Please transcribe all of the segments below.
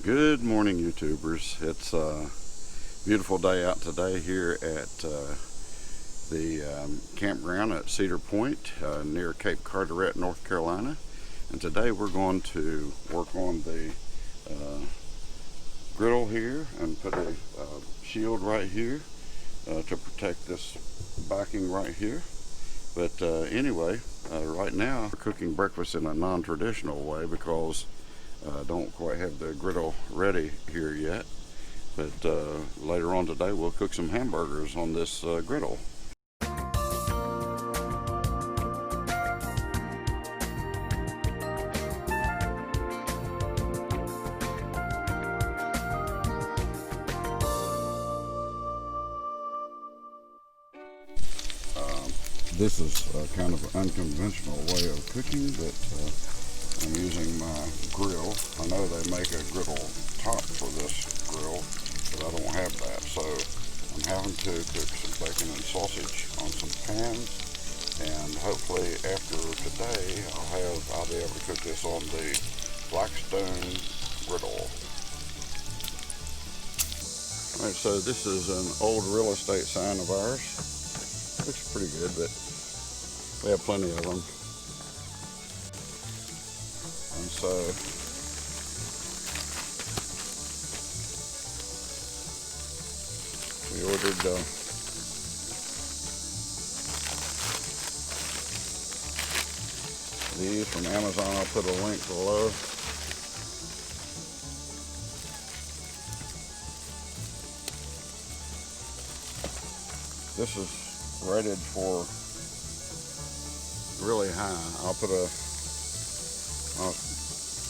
Good morning, YouTubers. It's a beautiful day out today here at the campground at Cedar Point near Cape Carteret, North Carolina. And today we're going to work on the griddle here and put a shield right here to protect this backing right here. But anyway, right now we're cooking breakfast in a non-traditional way because I don't quite have the griddle ready here yet, but later on today we'll cook some hamburgers on this griddle. This is kind of an unconventional way of cooking, but I'm using my grill. I know they make a griddle top for this grill, but I don't have that. So I'm having to cook some bacon and sausage on some pans, and hopefully after today I'll be able to cook this on the Blackstone Griddle. Alright, so this is an old real estate sign of ours. Looks pretty good, but we have plenty of them. And so we ordered these from Amazon. I'll put a link below. This is rated for really high. I'll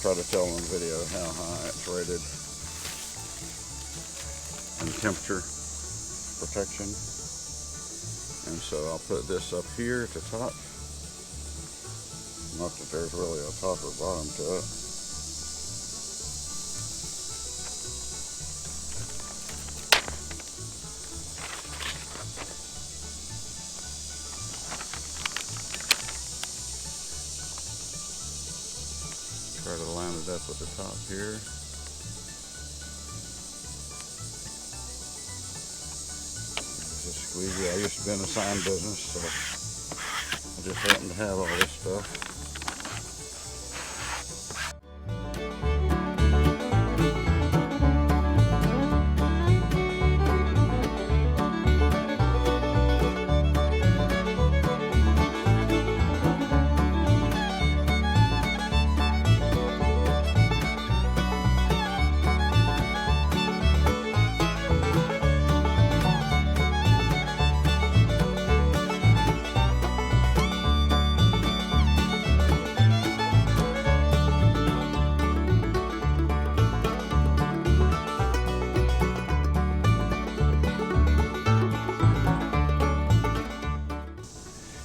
try to tell in the video how high it's rated and temperature protection. And so I'll put this up here at the top. Not that there's really a top or bottom to it. Try to line it up with the top here. Just squeegee. I used to be in the sign business, so I just happen to have all this stuff.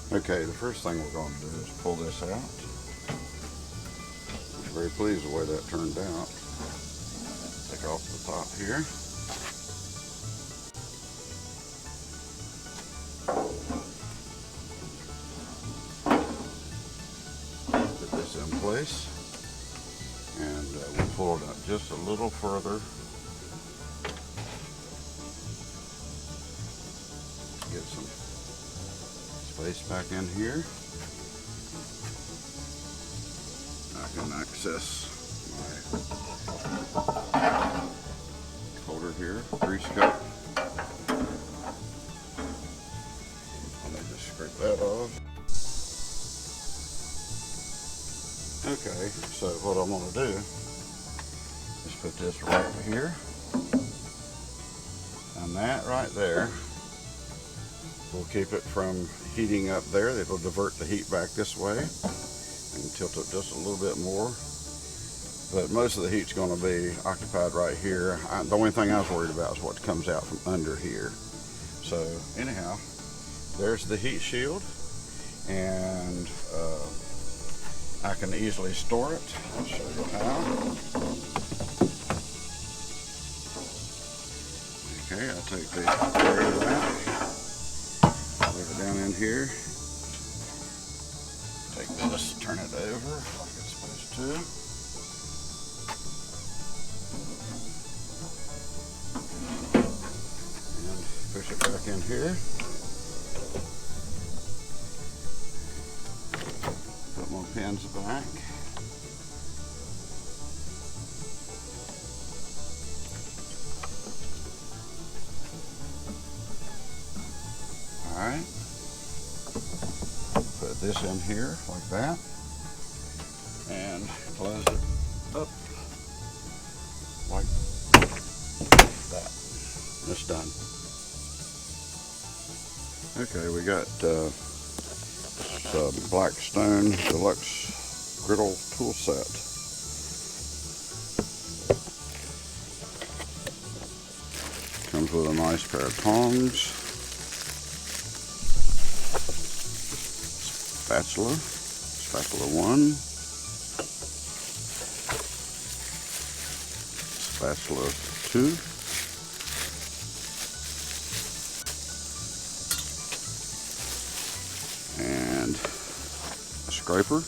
Okay, the first thing we're going to do is pull this out. I'm very pleased with the way that turned out. Take off the top here. Put this in place. And we'll pull it up just a little further. Get some space back in here. I can access my holder here, grease cup. I'll need to scrape that off. Okay, so what I'm going to do is put this right here, and that right there will keep it from heating up there. It'll divert the heat back this way and tilt it just a little bit more. But most of the heat's going to be occupied right here. The only thing I was worried about is what comes out from under here. So anyhow, there's the heat shield, and I can easily store it. I'll show you how. Okay, I'll take the tray of that, leave it down in here. Take this, turn it over like it's supposed to. here. Put my pins back. Alright. Put this in here like that. And close it up like that. It's done. Okay, we got some Blackstone Deluxe Griddle tool set. Comes with a nice pair of tongs, spatula 1, spatula 2, and a scraper,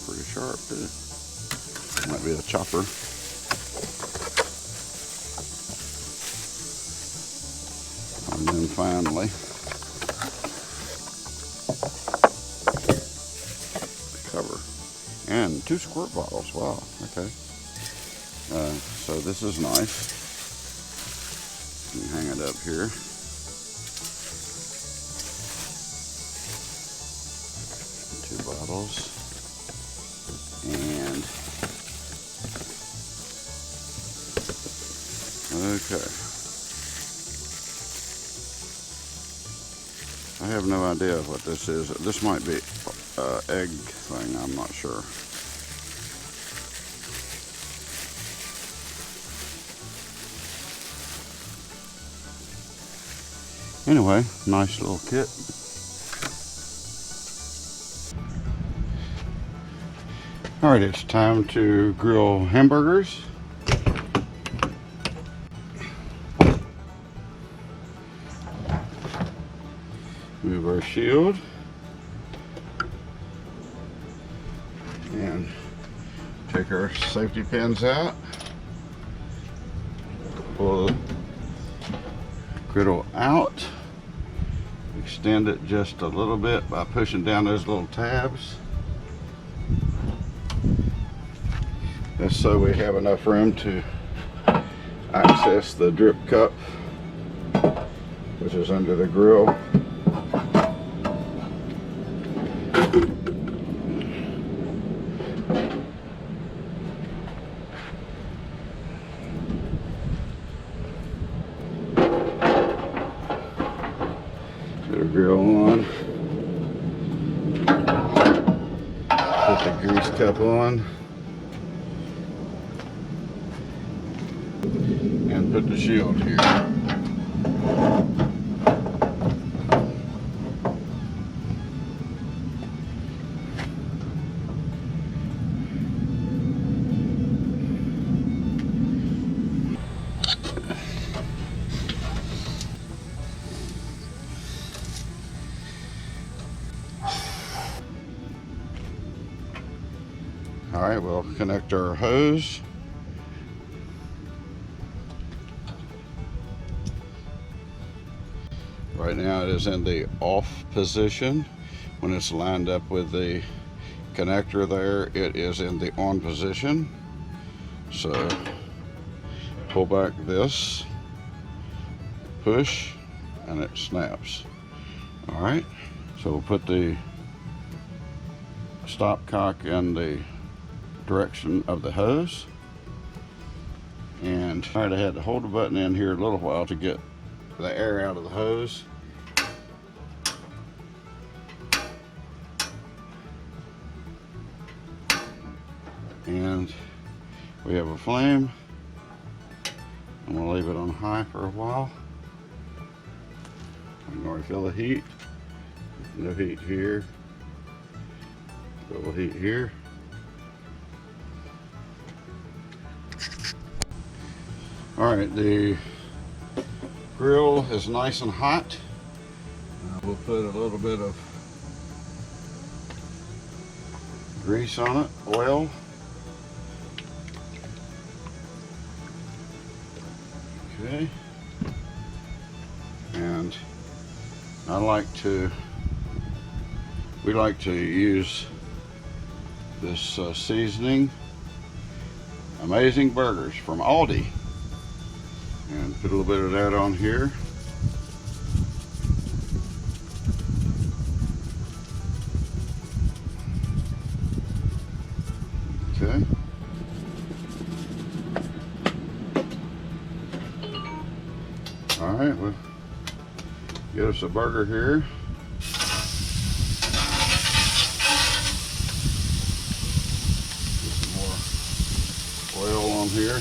pretty sharp too, might be a chopper. And then finally the cover and 2 squirt bottles. Wow, okay. So this is nice. You can hang it up here. Two bottles. And okay. I have no idea what this is. This might be egg thing, I'm not sure. Anyway, nice little kit. Alright, it's time to grill hamburgers. Move our shield. And take our safety pins out. Pull the griddle out. Extend it just a little bit by pushing down those little tabs. That's so we have enough room to access the drip cup, which is under the grill. Put the grill on. Put the grease cup on. And put the shield here. All right, we'll connect our hose. Right now it is in the off position. When it's lined up with the connector there, it is in the on position. So pull back this, push, and it snaps. All right, so we'll put the stopcock in the direction of the hose. And I had to hold the button in here a little while to get the air out of the hose. And we have a flame. I'm going to leave it on high for a while. I can already feel the heat. No heat here. Little heat here. Alright, the grill is nice and hot. We'll put a little bit of grease on it, oil. Okay. We like to use this seasoning, Amazing Burgers from Aldi, and put a little bit of that on here. Okay. All right, we'll get us a burger here. Get some more oil on here.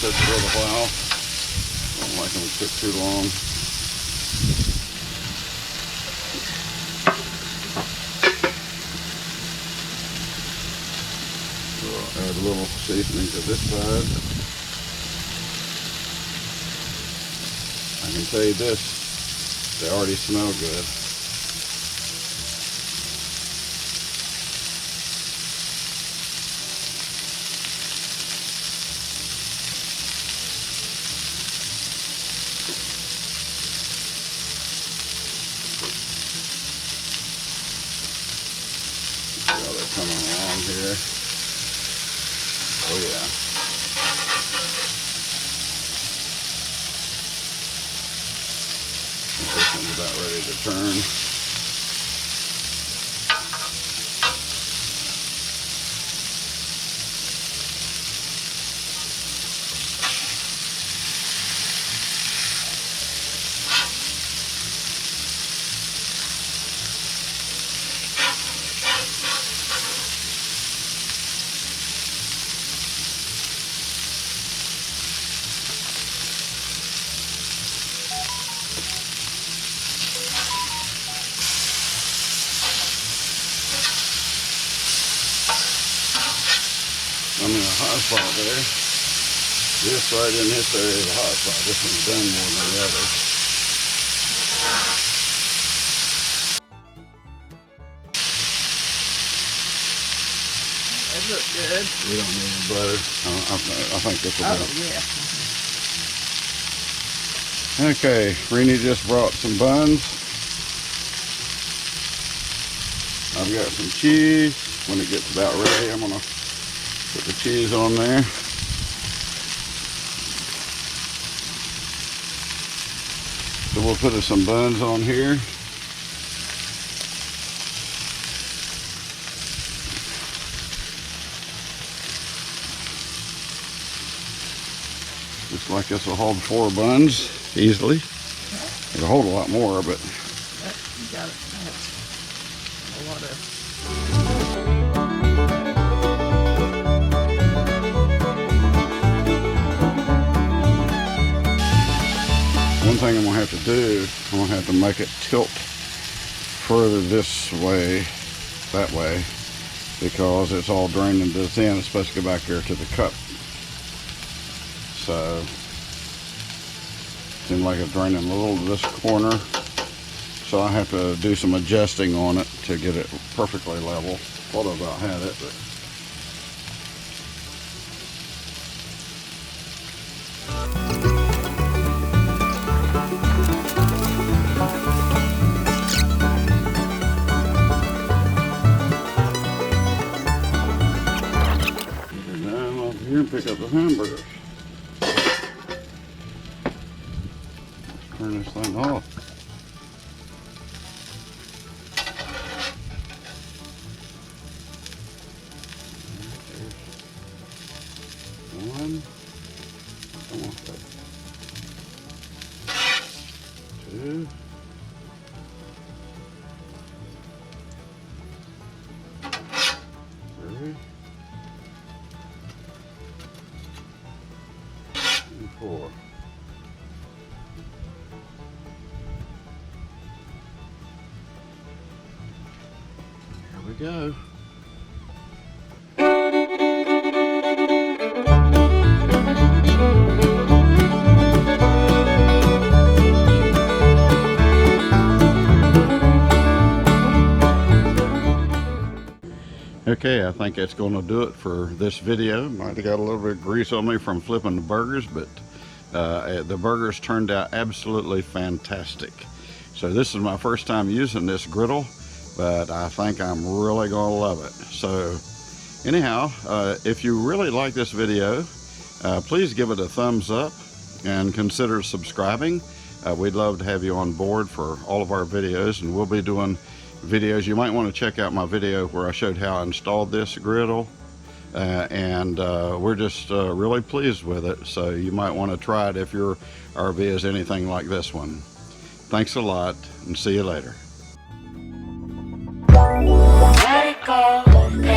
Sit for a little while. Don't like them to cook too long. We'll add a little seasoning to this side. I can tell you this, they already smell good. Coming along here. Oh yeah. This one's about ready to turn. I'm in a hot spot there. This right in this area is a hot spot. This one's done more than the other. That looks good. We don't need any butter. I think this will do. Yeah. Okay, Renee just brought some buns. I've got some cheese. When it gets about ready, I'm gonna put the cheese on there. So we'll put some buns on here. Looks like this will hold 4 buns easily. It'll hold a lot more, but You got it. That's a lot of. one thing I'm gonna have to do, I'm gonna have to make it tilt further this way, that way, because it's all drained into this end. It's supposed to go back here to the cup. So, seems like it's draining a little to this corner. So I have to do some adjusting on it to get it perfectly level. Thought I about had it, but here and pick up the hamburgers. Let's turn this thing off. There's one. Come on, baby. 2. 3. 4. Here we go. Okay, I think that's going to do it for this video. Might have got a little bit of grease on me from flipping the burgers, but the burgers turned out absolutely fantastic. So this is my first time using this griddle, but I think I'm really going to love it. So anyhow, if you really like this video, please give it a thumbs up and consider subscribing. We'd love to have you on board for all of our videos, and we'll be doing videos. You might want to check out my video where I showed how I installed this griddle, and we're just really pleased with it. So you might want to try it if your RV is anything like this one. Thanks a lot, and see you later. Let it go.